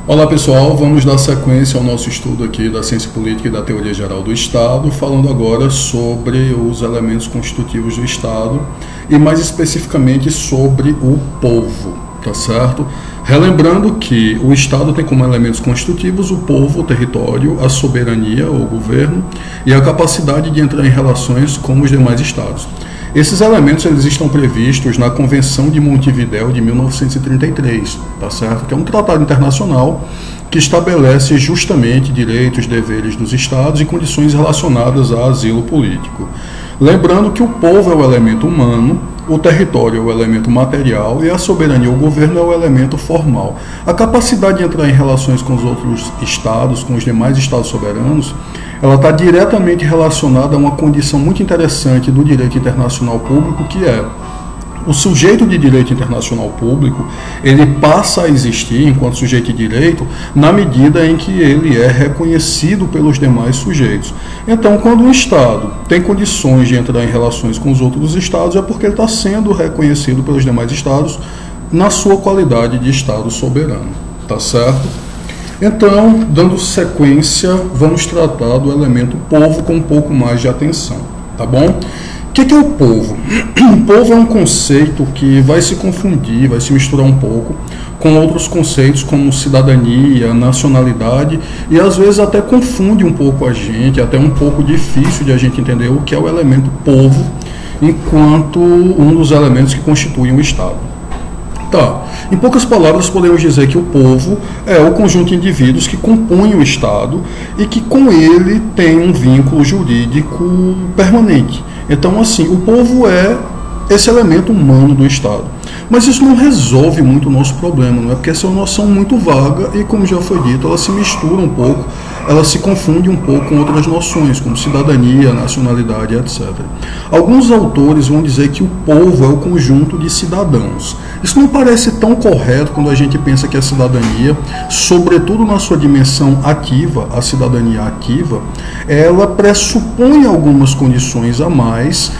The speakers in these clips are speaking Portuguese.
Olá pessoal, vamos dar sequência ao nosso estudo aqui da ciência política e da teoria geral do Estado, falando agora sobre os elementos constitutivos do Estado e mais especificamente sobre o povo, tá certo? Relembrando que o Estado tem como elementos constitutivos o povo, o território, a soberania ou governo e a capacidade de entrar em relações com os demais Estados. Esses elementos eles estão previstos na Convenção de Montevidéu de 1933, tá certo? Que é um tratado internacional que estabelece justamente direitos, deveres dos Estados e condições relacionadas a asilo político. Lembrando que o povo é o elemento humano, o território é o elemento material e a soberania, o governo, é o elemento formal. A capacidade de entrar em relações com os outros estados, com os demais estados soberanos, ela está diretamente relacionada a uma condição muito interessante do direito internacional público, que é o sujeito de direito internacional público, ele passa a existir enquanto sujeito de direito na medida em que ele é reconhecido pelos demais sujeitos. Então, quando um Estado tem condições de entrar em relações com os outros Estados, é porque ele está sendo reconhecido pelos demais Estados na sua qualidade de Estado soberano, tá certo? Então, dando sequência, vamos tratar do elemento povo com um pouco mais de atenção, tá bom? O que é o povo? O povo é um conceito que vai se confundir, vai se misturar um pouco com outros conceitos como cidadania, nacionalidade e às vezes até confunde um pouco a gente, até um pouco difícil de a gente entender o que é o elemento povo enquanto um dos elementos que constituem o Estado. Tá. Em poucas palavras, podemos dizer que o povo é o conjunto de indivíduos que compõem o Estado e que com ele tem um vínculo jurídico permanente. Então, assim, o povo é esse elemento humano do Estado. Mas isso não resolve muito o nosso problema, não é? Porque essa é uma noção muito vaga e, como já foi dito, ela se mistura um pouco, ela se confunde um pouco com outras noções, como cidadania, nacionalidade, etc. Alguns autores vão dizer que o povo é o conjunto de cidadãos. Isso não parece tão correto quando a gente pensa que a cidadania, sobretudo na sua dimensão ativa, a cidadania ativa, ela pressupõe algumas condições a mais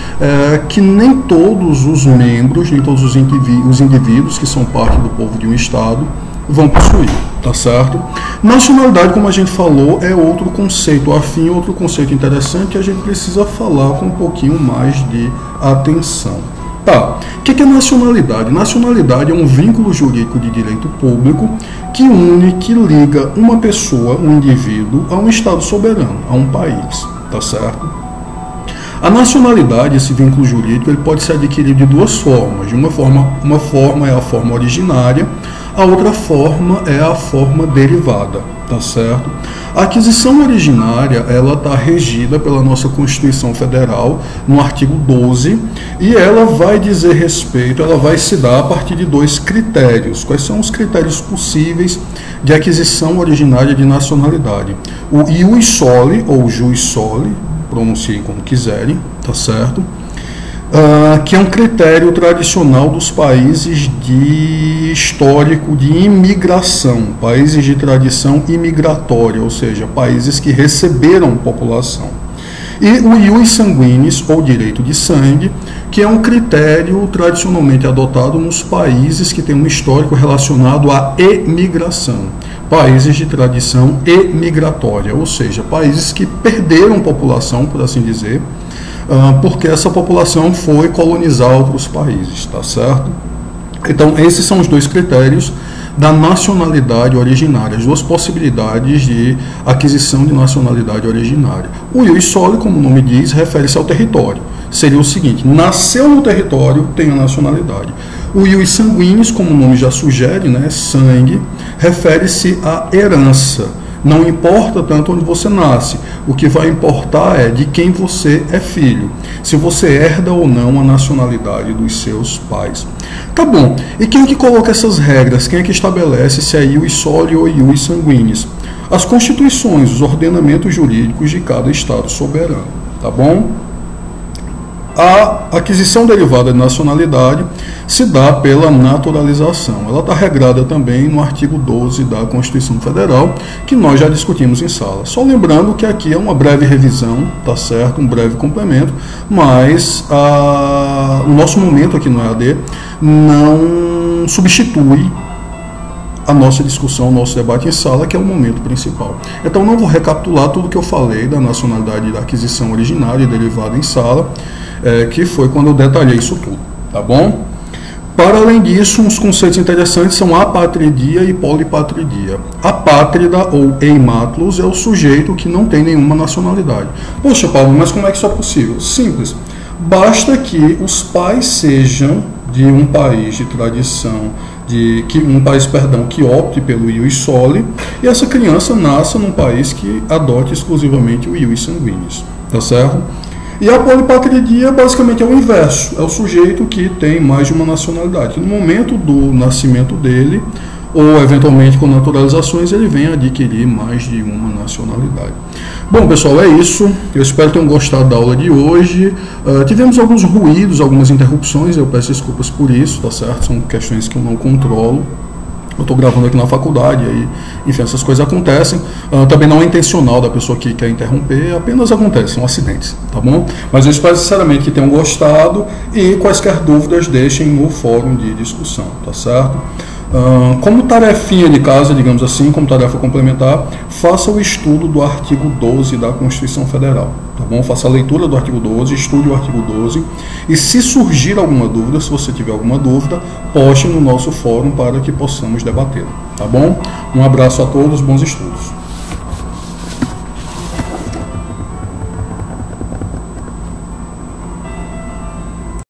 que nem todos os membros, nem todos os indivíduos que são parte do povo de um Estado vão possuir, tá certo? Nacionalidade, como a gente falou, é outro conceito afim, outro conceito interessante que a gente precisa falar com um pouquinho mais de atenção. Tá, o que é nacionalidade? Nacionalidade é um vínculo jurídico de direito público que une, que liga uma pessoa, um indivíduo, a um Estado soberano, a um país, tá certo? A nacionalidade, esse vínculo jurídico, ele pode ser adquirido de duas formas. Uma forma é a forma originária, a outra forma é a forma derivada, tá certo? A aquisição originária, ela está regida pela nossa Constituição Federal, no artigo 12, e ela vai dizer respeito, ela vai se dar a partir de dois critérios. Quais são os critérios possíveis de aquisição originária de nacionalidade? O ius soli, ou jus soli, pronunciem como quiserem, tá certo? Que é um critério tradicional dos países de histórico de imigração, países de tradição imigratória, ou seja, países que receberam população. E o ius sanguinis, ou direito de sangue, que é um critério tradicionalmente adotado nos países que têm um histórico relacionado à emigração, países de tradição emigratória, ou seja, países que perderam população, por assim dizer, porque essa população foi colonizar outros países, tá certo? Então, esses são os dois critérios da nacionalidade originária, as duas possibilidades de aquisição de nacionalidade originária. O ius soli, como o nome diz, refere-se ao território. Seria o seguinte: nasceu no território, tem a nacionalidade. O ius sanguinis, como o nome já sugere, né, sangue, refere-se à herança. Não importa tanto onde você nasce, o que vai importar é de quem você é filho, se você herda ou não a nacionalidade dos seus pais. Tá bom, e quem é que coloca essas regras? Quem é que estabelece se é ius soli ou ius sanguinis? As constituições, os ordenamentos jurídicos de cada Estado soberano, tá bom? A aquisição derivada de nacionalidade se dá pela naturalização. Ela está regrada também no artigo 12 da Constituição Federal, que nós já discutimos em sala. Só lembrando que aqui é uma breve revisão, tá certo? Um breve complemento, mas o nosso momento aqui no EAD não substitui a nossa discussão, o nosso debate em sala, que é o momento principal. Então não vou recapitular tudo que eu falei da nacionalidade da aquisição originária e derivada em sala, que foi quando eu detalhei isso tudo, tá bom? Para além disso, uns conceitos interessantes são apatridia e polipatridia. Apátrida ou eimátulos é o sujeito que não tem nenhuma nacionalidade. Poxa, Paulo, mas como é que isso é possível? Simples. Basta que os pais sejam de um país de tradição, que opte pelo ius soli, e essa criança nasça num país que adote exclusivamente o ius sanguinis, tá certo? E a polipatridia basicamente é o inverso, é o sujeito que tem mais de uma nacionalidade. No momento do nascimento dele, ou eventualmente com naturalizações, ele vem a adquirir mais de uma nacionalidade. Bom, pessoal, é isso. Eu espero que tenham gostado da aula de hoje. Tivemos alguns ruídos, algumas interrupções, eu peço desculpas por isso, tá certo? São questões que eu não controlo. Eu estou gravando aqui na faculdade, aí, enfim, essas coisas acontecem. Também não é intencional da pessoa que quer interromper, apenas acontecem, são acidentes, tá bom? Mas eu espero sinceramente que tenham gostado e quaisquer dúvidas deixem no fórum de discussão, tá certo? Como tarefinha de casa, digamos assim, como tarefa complementar, faça o estudo do artigo 12 da Constituição Federal, tá bom? Faça a leitura do artigo 12, estude o artigo 12 e se surgir alguma dúvida, se você tiver alguma dúvida, poste no nosso fórum para que possamos debater, tá bom? Um abraço a todos, bons estudos.